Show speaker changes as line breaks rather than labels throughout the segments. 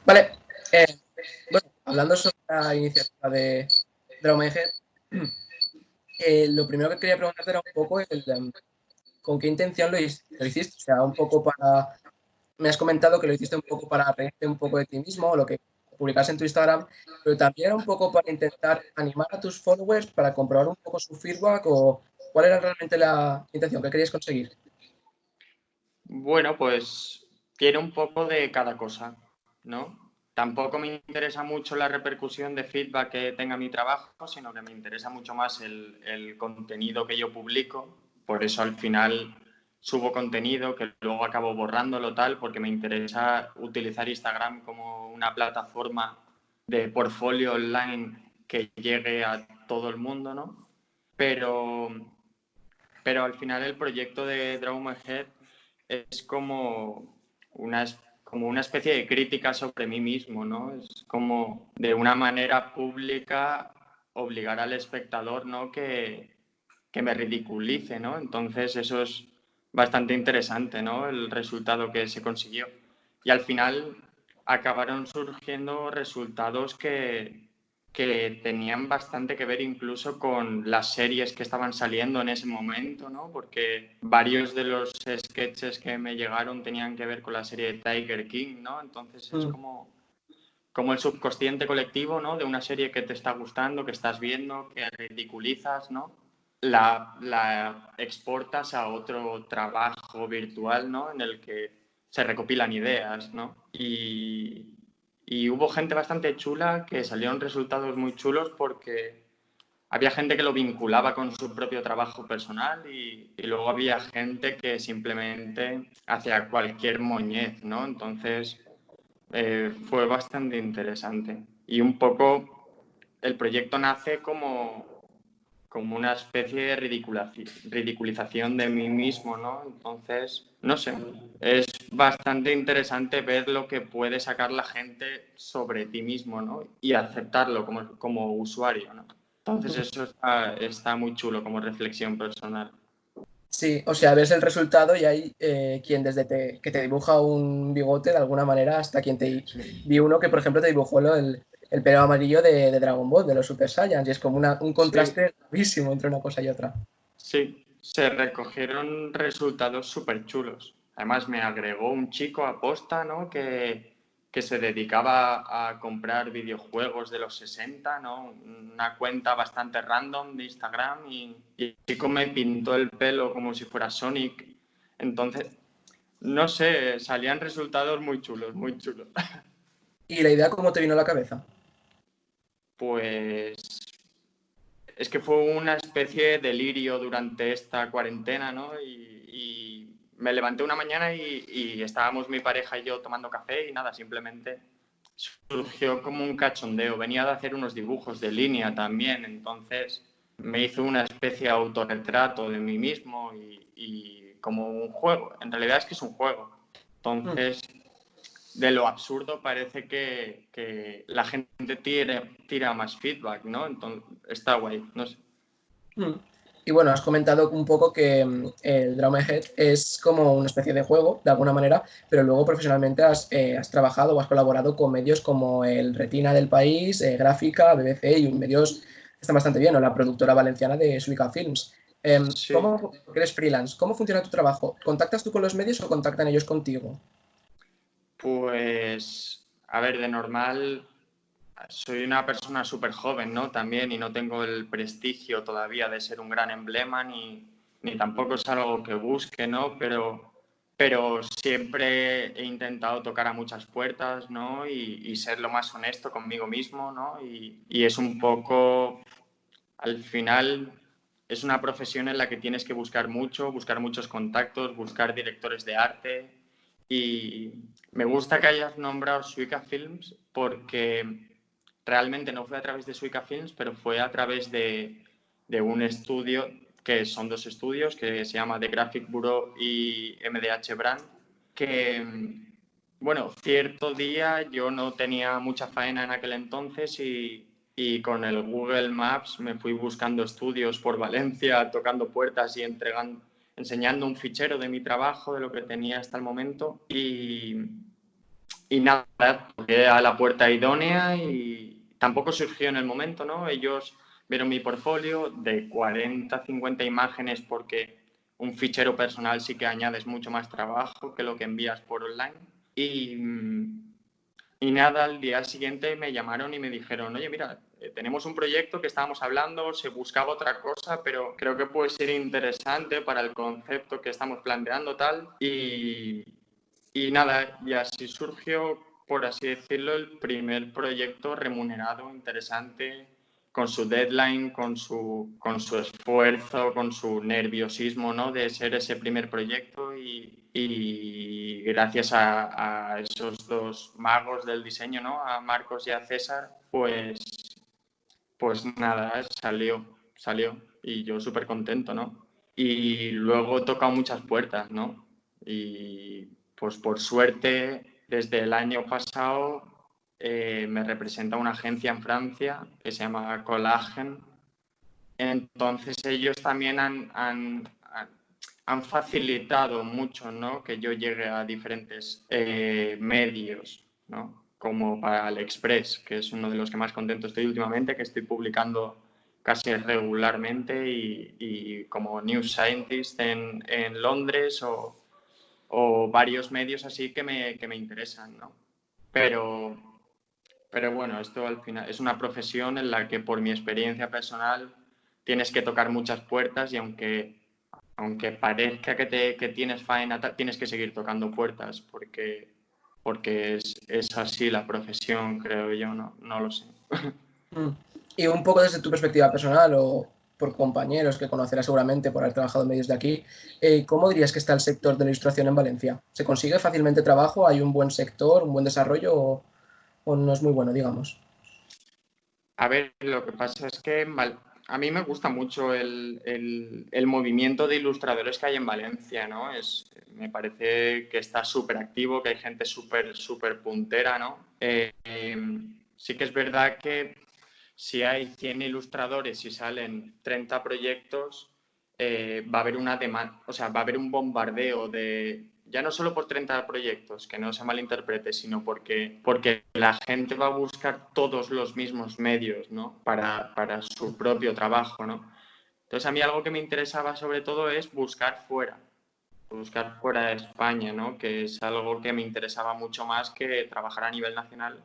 Vale, bueno, hablando sobre la iniciativa de Drama Head, lo primero que quería preguntarte era un poco con qué intención lo hiciste. O sea, un poco para. Me has comentado que lo hiciste un poco para reírte un poco de ti mismo, o lo que publicas en tu Instagram, pero también era un poco para intentar animar a tus followers para comprobar un poco su feedback o cuál era realmente la intención que querías conseguir.
Bueno, pues tiene un poco de cada cosa, ¿no? Tampoco me interesa mucho la repercusión de feedback que tenga mi trabajo, sino que me interesa mucho más el contenido que yo publico. Por eso al final subo contenido que luego acabo borrándolo tal, porque me interesa utilizar Instagram como una plataforma de portfolio online que llegue a todo el mundo, ¿no? Pero, pero al final el proyecto de Draw My Head es como una especie de crítica sobre mí mismo, ¿no? Es como de una manera pública obligar al espectador, ¿no? Que me ridiculice, ¿no? Entonces eso es bastante interesante, ¿no? El resultado que se consiguió. Y al final acabaron surgiendo resultados que tenían bastante que ver incluso con las series que estaban saliendo en ese momento, ¿no? Porque varios de los sketches que me llegaron tenían que ver con la serie de Tiger King, ¿no? Entonces es como el subconsciente colectivo, ¿no? De una serie que te está gustando, que estás viendo, que ridiculizas, ¿no? La exportas a otro trabajo virtual, ¿no? En el que se recopilan ideas, ¿no? Y hubo gente bastante chula que salieron resultados muy chulos porque había gente que lo vinculaba con su propio trabajo personal y luego había gente que simplemente hacía cualquier moñez, ¿no? Entonces fue bastante interesante. Y un poco el proyecto nace como una especie de ridiculización de mí mismo, ¿no? Entonces, no sé, es bastante interesante ver lo que puede sacar la gente sobre ti mismo, ¿no? Y aceptarlo como usuario, ¿no? Entonces eso está muy chulo como reflexión personal.
Sí, o sea, ves el resultado y hay quien que te dibuja un bigote de alguna manera hasta quien te
Sí,
vi uno que, por ejemplo, te dibujó el pelo amarillo de Dragon Ball, de los Super Saiyans, y es como un
sí,
contraste gravísimo entre una cosa y otra.
sí, se recogieron resultados súper chulos. Además, me agregó un chico a posta, ¿no? Que se dedicaba a comprar videojuegos de los 60, ¿no? Una cuenta bastante random de Instagram y el chico me pintó el pelo como si fuera Sonic. Entonces, no sé, salían resultados muy chulos, muy chulos.
¿Y la idea cómo te vino a la cabeza?
Pues es que fue una especie de delirio durante esta cuarentena, ¿no? Y me levanté una mañana y estábamos mi pareja y yo tomando café y nada, simplemente surgió como un cachondeo. Venía de hacer unos dibujos de línea también, entonces me hizo una especie de autorretrato de mí mismo y como un juego. En realidad es que es un juego.
Mm,
Entonces de lo absurdo parece que la gente tira más feedback, ¿no? Entonces, está guay, no sé.
mm. Y bueno, has comentado un poco que el Drama Head es como una especie de juego, de alguna manera, pero luego profesionalmente has trabajado o has colaborado con medios como el Retina del País, Gráfica, BBC y medios que están bastante bien, o la productora valenciana de Suica Films.
Sí,
Porque eres freelance, ¿cómo funciona tu trabajo? ¿Contactas tú con los medios o contactan ellos contigo?
pues, a ver, de normal soy una persona súper joven, ¿no? También, y no tengo el prestigio todavía de ser un gran emblema, ni tampoco es algo que busque, ¿no? Pero siempre he intentado tocar a muchas puertas, ¿no? Y ser lo más honesto conmigo mismo, ¿no? Y es un poco, al final, es una profesión en la que tienes que buscar mucho, buscar muchos contactos, buscar directores de arte. Y me gusta que hayas nombrado Suica Films porque realmente no fue a través de Suica Films, pero fue a través de un estudio, que son dos estudios, que se llama The Graphic Bureau y MDH Brand, que, bueno, cierto día yo no tenía mucha faena en aquel entonces y con el Google Maps me fui buscando estudios por Valencia, tocando puertas y enseñando un fichero de mi trabajo, de lo que tenía hasta el momento. Y nada, toqué a la puerta idónea y tampoco surgió en el momento, ¿no? Ellos vieron mi portfolio de 40, 50 imágenes porque un fichero personal sí que añades mucho más trabajo que lo que envías por online. Y nada, al día siguiente me llamaron y me dijeron, oye, mira, tenemos un proyecto que estábamos hablando, se buscaba otra cosa, pero creo que puede ser interesante para el concepto que estamos planteando tal. Y nada, y así surgió, por así decirlo, el primer proyecto remunerado, interesante, con su deadline, con su esfuerzo, con su nerviosismo, ¿no? De ser ese primer proyecto y gracias a esos dos magos del diseño, ¿no? A Marcos y a César, pues nada, salió y yo súper contento, ¿no? Y luego he tocado muchas puertas, ¿no? Y pues por suerte, desde el año pasado me representa una agencia en Francia que se llama Collagen. Entonces ellos también han facilitado mucho, ¿no? Que yo llegue a diferentes medios, ¿no? Como para AliExpress, que es uno de los que más contento estoy últimamente, que estoy publicando casi regularmente y como New Scientist en Londres o varios medios así que me interesan, ¿no? Pero bueno, esto al final es una profesión en la que por mi experiencia personal tienes que tocar muchas puertas y aunque parezca que tienes faena, tienes que seguir tocando puertas porque es así la profesión, creo yo, no lo sé.
Y un poco desde tu perspectiva personal o por compañeros que conocerás seguramente por haber trabajado en medios de aquí, ¿cómo dirías que está el sector de la ilustración en Valencia? ¿Se consigue fácilmente trabajo? ¿Hay un buen sector, un buen desarrollo o no es muy bueno, digamos?
A ver, lo que pasa es que a mí me gusta mucho el movimiento de ilustradores que hay en Valencia, ¿no? Me parece que está súper activo, que hay gente súper puntera, ¿no? Sí que es verdad que si hay 100 ilustradores y salen 30 proyectos, va a haber una demanda, o sea, va a haber un bombardeo de, ya no solo por 30 proyectos, que no se malinterprete, sino porque la gente va a buscar todos los mismos medios, ¿no? Para su propio trabajo, ¿no? Entonces, a mí algo que me interesaba sobre todo es buscar fuera de España, ¿no? Que es algo que me interesaba mucho más que trabajar a nivel nacional,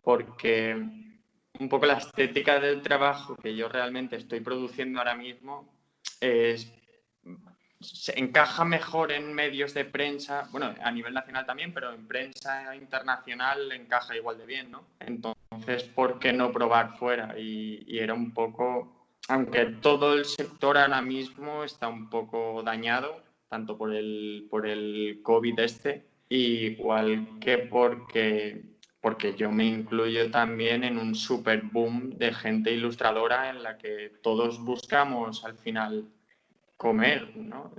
porque un poco la estética del trabajo que yo realmente estoy produciendo ahora mismo es, se encaja mejor en medios de prensa, bueno, a nivel nacional también, pero en prensa internacional encaja igual de bien, ¿no? Entonces, ¿por qué no probar fuera? Y era un poco, aunque todo el sector ahora mismo está un poco dañado, tanto por el COVID igual que porque yo me incluyo también en un super boom de gente ilustradora en la que todos buscamos al final comer, ¿no?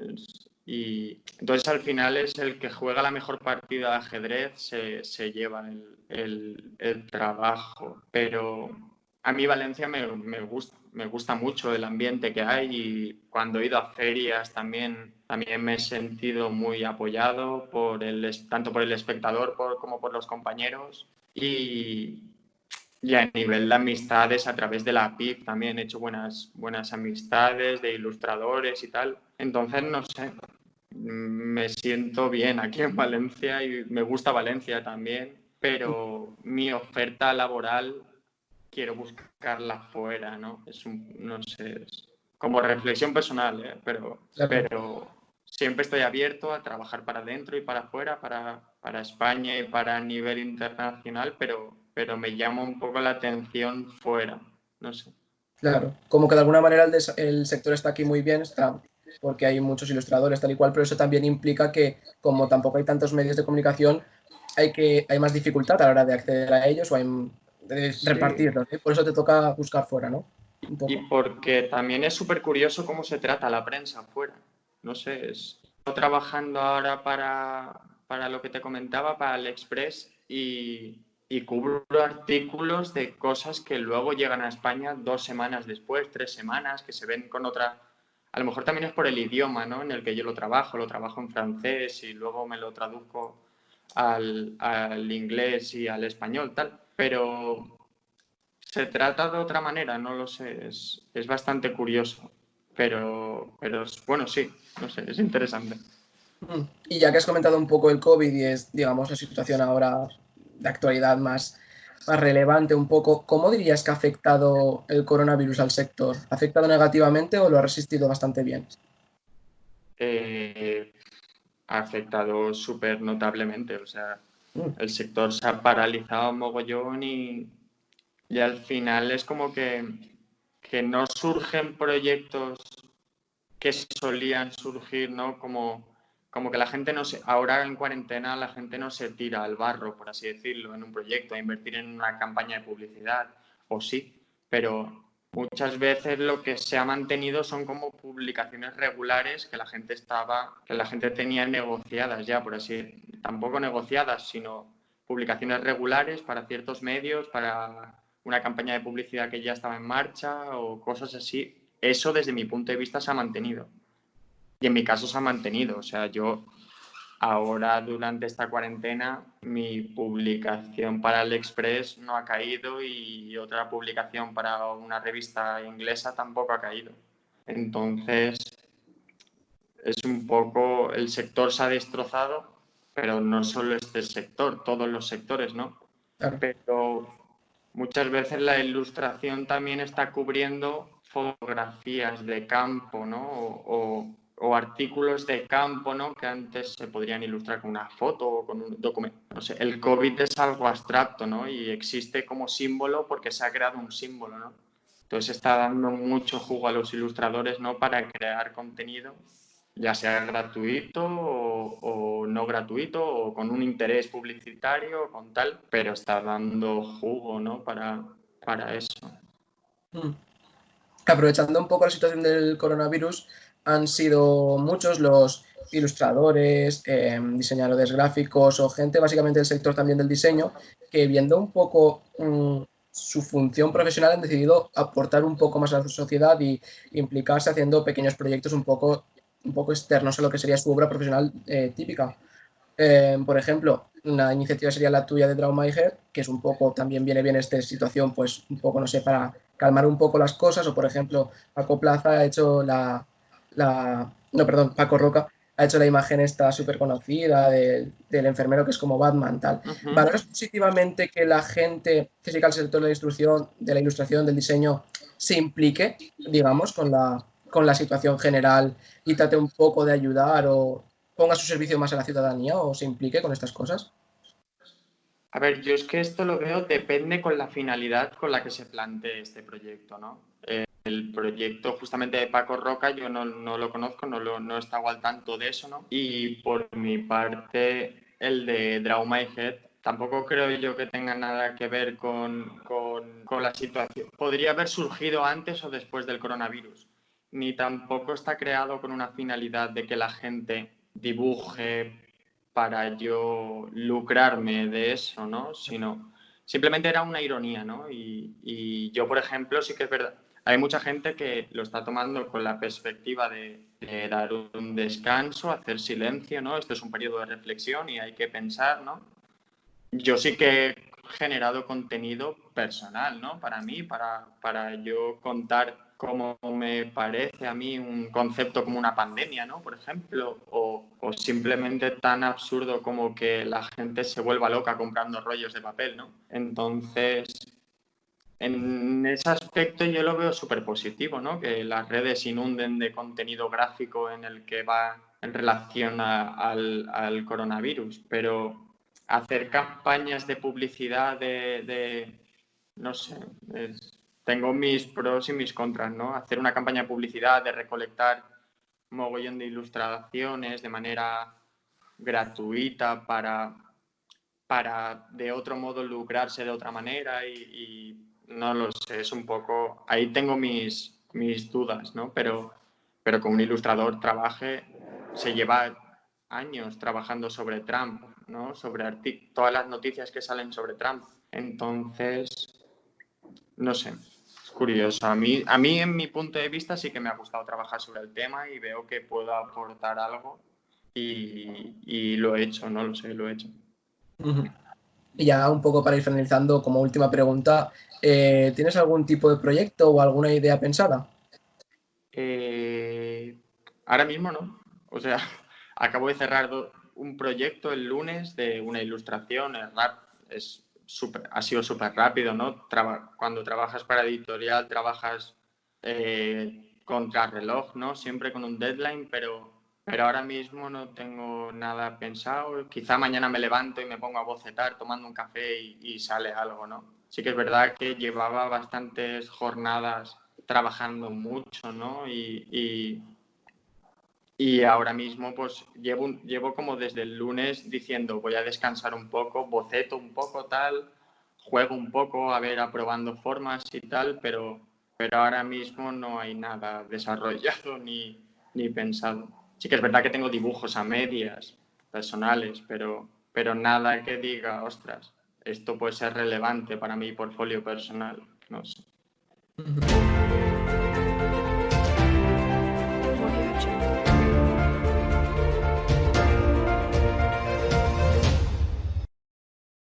Y entonces al final es el que juega la mejor partida de ajedrez se lleva el trabajo. Pero a mí Valencia me gusta mucho el ambiente que hay y cuando he ido a ferias también me he sentido muy apoyado tanto por el espectador como por los compañeros. Y a nivel de amistades, a través de la PIF también he hecho buenas amistades de ilustradores y tal. Entonces, no sé, me siento bien aquí en Valencia y me gusta Valencia también, pero mi oferta laboral quiero buscarla fuera, ¿no? No sé, es como reflexión personal, ¿eh?
Claro.
Pero siempre estoy abierto a trabajar para adentro y para afuera, para España y para nivel internacional, pero me llama un poco la atención fuera, no sé.
Claro, como que de alguna manera el sector está aquí muy bien, está porque hay muchos ilustradores tal y cual, pero eso también implica que como tampoco hay tantos medios de comunicación, hay más dificultad a la hora de acceder a ellos o de
Sí,
repartirlos, ¿eh? Por eso te toca buscar fuera, ¿no? Un
y
poco.
porque también es súper curioso cómo se trata la prensa afuera. No sé, estoy trabajando ahora para lo que te comentaba, para AliExpress, y cubro artículos de cosas que luego llegan a España 2 semanas después, 3 semanas, que se ven con otra. A lo mejor también es por el idioma, ¿no? En el que yo lo trabajo en francés y luego me lo traduzco al inglés y al español, tal, pero se trata de otra manera, no lo sé, es bastante curioso, pero bueno, sí, no sé, es interesante.
Y ya que has comentado un poco el COVID y es, digamos, la situación ahora de actualidad más relevante un poco, ¿cómo dirías que ha afectado el coronavirus al sector? ¿Ha afectado negativamente o lo ha resistido bastante bien?
Ha afectado súper notablemente, o sea,
Mm,
el sector se ha paralizado mogollón y al final es como que no surgen proyectos que solían surgir, ¿no? Como que la gente no se, ahora en cuarentena la gente no se tira al barro, por así decirlo, en un proyecto, a invertir en una campaña de publicidad, o sí, pero muchas veces lo que se ha mantenido son como publicaciones regulares que la gente tenía negociadas ya, por así, tampoco negociadas, sino publicaciones regulares para ciertos medios, para una campaña de publicidad que ya estaba en marcha o cosas así. Eso desde mi punto de vista se ha mantenido. Y en mi caso se ha mantenido. O sea, yo ahora durante esta cuarentena mi publicación para el Express no ha caído y otra publicación para una revista inglesa tampoco ha caído. Entonces, es un poco, el sector se ha destrozado, pero no solo este sector, todos los sectores, ¿no?
claro.
Pero muchas veces la ilustración también está cubriendo fotografías de campo, ¿no? O artículos de campo, ¿no? Que antes se podrían ilustrar con una foto o con un documento. No sé, el COVID es algo abstracto, ¿no? Y existe como símbolo porque se ha creado un símbolo, ¿no? Entonces está dando mucho jugo a los ilustradores, ¿no? Para crear contenido, ya sea gratuito o no gratuito, o con un interés publicitario, con tal, pero está dando jugo, ¿no? Para eso.
Mm. Aprovechando un poco la situación del coronavirus, han sido muchos los ilustradores, diseñadores gráficos o gente básicamente del sector también del diseño, que viendo un poco su función profesional han decidido aportar un poco más a la sociedad y implicarse haciendo pequeños proyectos un poco externos a lo que sería su obra profesional típica. Por ejemplo, una iniciativa sería la tuya de Draw My Head, que es un poco, también viene bien esta situación, pues un poco, no sé, para calmar un poco las cosas, o por ejemplo, Paco Plaza ha hecho no, perdón, Paco Roca ha hecho la imagen esta súper conocida del enfermero que es como Batman, tal.
Uh-huh.
¿Valoras positivamente que la gente que se dedica al sector de la instrucción, de la ilustración, del diseño, se implique, digamos, con la situación general y trate un poco de ayudar o ponga su servicio más a la ciudadanía o se implique con estas cosas?
A ver, yo es que esto lo veo, depende con la finalidad con la que se plantee este proyecto, ¿no? El proyecto justamente de Paco Roca yo no lo conozco, no he estado al tanto de eso, ¿no? Y por mi parte, el de Draw My Head, tampoco creo yo que tenga nada que ver con la situación. Podría haber surgido antes o después del coronavirus, ni tampoco está creado con una finalidad de que la gente dibuje para yo lucrarme de eso, ¿no? Sino simplemente era una ironía, ¿no? Y yo, por ejemplo, sí que es verdad, hay mucha gente que lo está tomando con la perspectiva de dar un descanso, hacer silencio, ¿no? Esto es un periodo de reflexión y hay que pensar, ¿no? Yo sí que he generado contenido personal, ¿no? Para mí, para yo contar cómo me parece a mí un concepto como una pandemia, ¿no? Por ejemplo, o simplemente tan absurdo como que la gente se vuelva loca comprando rollos de papel, ¿no? Entonces, en ese aspecto yo lo veo súper positivo, ¿no? Que las redes inunden de contenido gráfico en el que va en relación al coronavirus, pero hacer campañas de publicidad no sé, tengo mis pros y mis contras, ¿no? Hacer una campaña de publicidad, de recolectar mogollón de ilustraciones de manera gratuita para de otro modo lucrarse de otra manera y no lo sé, es un poco, ahí tengo mis dudas, ¿no? Pero con un ilustrador se lleva años trabajando sobre Trump, ¿no? Sobre todas las noticias que salen sobre Trump. Entonces, no sé, es curioso. A mí, en mi punto de vista, sí que me ha gustado trabajar sobre el tema y veo que puedo aportar algo y lo he hecho, no lo sé, lo he hecho.
Ujú. Y ya un poco para ir finalizando, como última pregunta, ¿tienes algún tipo de proyecto o alguna idea pensada?
Eh, ahora mismo no. O sea, acabo de cerrar un proyecto el lunes de una ilustración. Ha sido súper rápido, ¿no? Cuando trabajas para editorial, trabajas contra reloj, ¿no? Siempre con un deadline, pero ahora mismo no tengo nada pensado. Quizá mañana me levanto y me pongo a bocetar tomando un café y sale algo, ¿no? Sí que es verdad que llevaba bastantes jornadas trabajando mucho, ¿no? Y ahora mismo pues llevo como desde el lunes diciendo voy a descansar un poco, boceto un poco tal, juego un poco, a ver, aprobando formas y tal, pero ahora mismo no hay nada desarrollado ni pensado. Sí que es verdad que tengo dibujos a medias personales, pero nada que diga, ostras, esto puede ser relevante para mi portfolio personal, no sé.
Ujú.